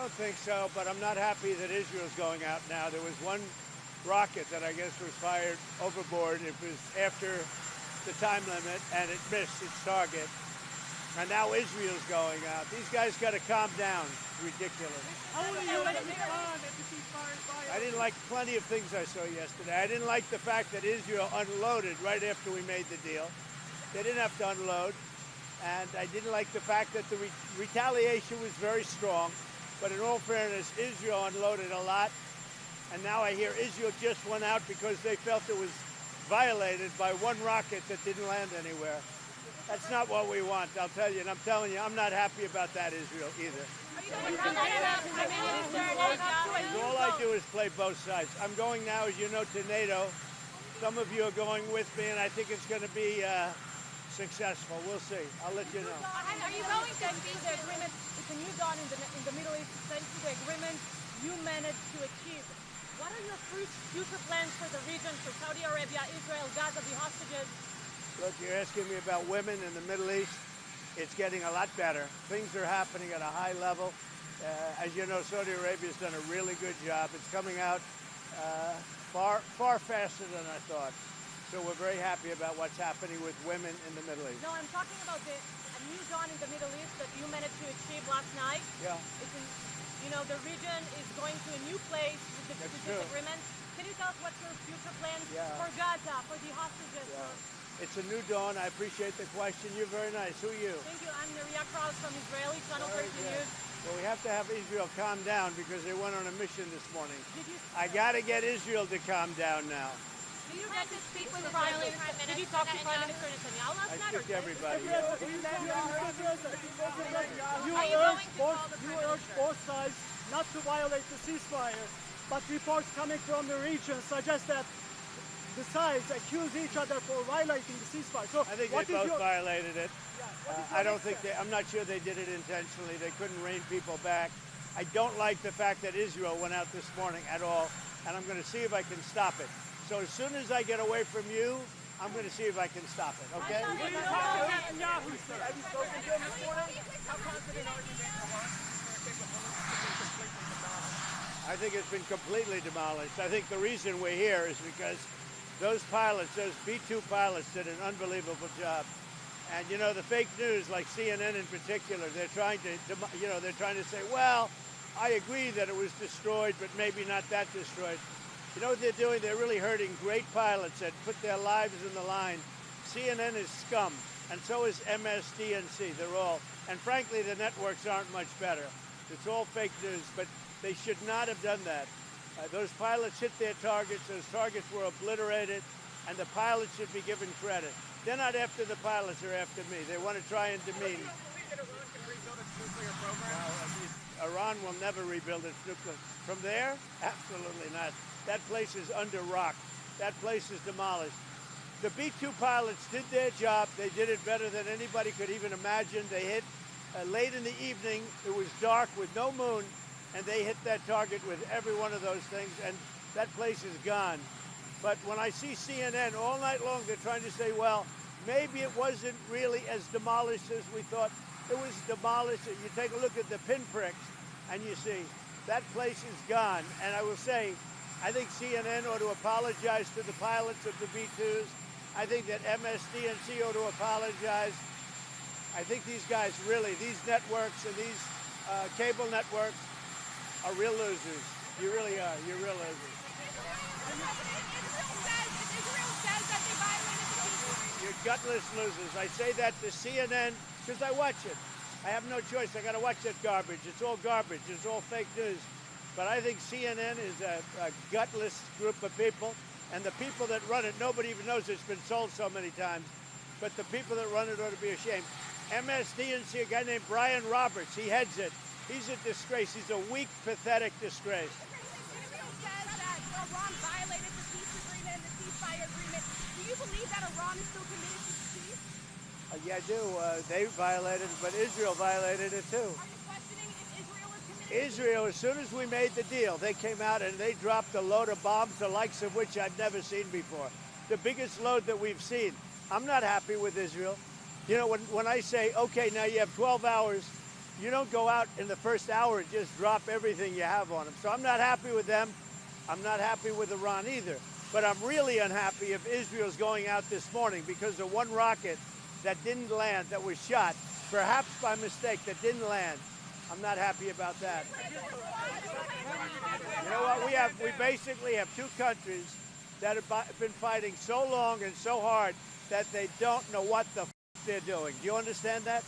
don't think so, but I'm not happy that Israel's going out now. There was one rocket that I guess was fired overboard. It was after the time limit, and it missed its target. And now Israel's going out. These guys got to calm down. It's ridiculous. How will you respond if the ceasefire is violated? I didn't like plenty of things I saw yesterday. I didn't like the fact that Israel unloaded right after we made the deal. They didn't have to unload. And I didn't like the fact that the retaliation was very strong. But in all fairness, Israel unloaded a lot. And now I hear Israel just went out because they felt it was violated by one rocket that didn't land anywhere. That's not what we want, I'll tell you. And I'm telling you, I'm not happy about that, Israel, either. All I do is play both sides. I'm going now, as you know, to NATO. Some of you are going with me, and I think it's going to be successful. We'll see. I'll let you know. And are you going to see the agreement? It's a new dawn in the Middle East, thanks to the agreement you managed to achieve. What are your future plans for the region, for Saudi Arabia, Israel, Gaza, the hostages? Look, you're asking me about women in the Middle East. It's getting a lot better. Things are happening at a high level. As you know, Saudi Arabia's done a really good job. It's coming out far faster than I thought. So we're very happy about what's happening with women in the Middle East. No, I'm talking about a new dawn in the Middle East that you managed to achieve last night. Yeah. The region is going to a new place with this agreement. Can you tell us what's your future plans for Gaza, for the hostages? Yeah. It's a new dawn. I appreciate the question. You're very nice. Who are you? Thank you. I'm Neria Kraus from Israeli Channel 13 News. Well, we have to have Israel calm down because they went on a mission this morning. I got to get Israel to calm down now. Did you get to speak with the Prime Minister? Did you talk to Prime Minister Netanyahu last night? I speak to everybody. You urge both sides not to violate the ceasefire, but reports coming from the region suggest that the sides accuse each other for violating the ceasefire. So I think they both violated it. I'm not sure they did it intentionally. They couldn't rein people back. I don't like the fact that Israel went out this morning at all, and I'm going to see if I can stop it. So as soon as I get away from you, I'm going to see if I can stop it, okay? Have you spoken to him this morning? How confident are you that I think it's been completely demolished. I think the reason we're here is because those pilots, those B-2 pilots, did an unbelievable job. And you know, the fake news, like CNN in particular, they're trying to say, well, I agree that it was destroyed, but maybe not that destroyed. You know what they're doing? They're really hurting great pilots that put their lives in the line. CNN is scum, and so is MSNBC. They're all, and frankly, the networks aren't much better. It's all fake news, but they should not have done that. Those pilots hit their targets. Those targets were obliterated, and the pilots should be given credit. They're not after the pilots, they're after me. They want to try and demean. Do you believe that Iran can rebuild its nuclear program? No, Iran will never rebuild its nuclear. From there? Absolutely not. That place is under rock. That place is demolished. The B-2 pilots did their job. They did it better than anybody could even imagine. They hit late in the evening. It was dark with no moon, and they hit that target with every one of those things, and that place is gone. But when I see CNN all night long, they're trying to say, well, maybe it wasn't really as demolished as we thought. It was demolished. You take a look at the pinpricks, and you see that place is gone. And I will say, I think CNN ought to apologize to the pilots of the B-2s. I think that MSNBC ought to apologize. I think these guys really, these networks and these cable networks are real losers. You really are. You're real losers. Israel says that they violated the ceasefire. You're gutless losers. I say that to CNN because I watch it. I have no choice. I got to watch that garbage. It's all garbage. It's all fake news. But I think CNN is a gutless group of people. And the people that run it, nobody even knows it's been sold so many times. But the people that run it ought to be ashamed. MSNBC, a guy named Brian Roberts, he heads it. He's a disgrace. He's a weak, pathetic disgrace. Israel says that Iran violated the peace agreement and the ceasefire agreement. Do you believe that Iran is still committed to peace? Yeah, I do. They violated it, but Israel violated it too. Are you questioning if Israel is committed? Israel, as soon as we made the deal, they came out and they dropped a load of bombs, the likes of which I've never seen before. The biggest load that we've seen. I'm not happy with Israel. You know, when I say, okay, now you have 12 hours, you don't go out in the first hour and just drop everything you have on them. So I'm not happy with them. I'm not happy with Iran either. But I'm really unhappy if Israel's going out this morning because of one rocket that didn't land, that was shot, perhaps by mistake, that didn't land. I'm not happy about that. You know what? We basically have two countries that have been fighting so long and so hard that they don't know what the they're doing. Do you understand that?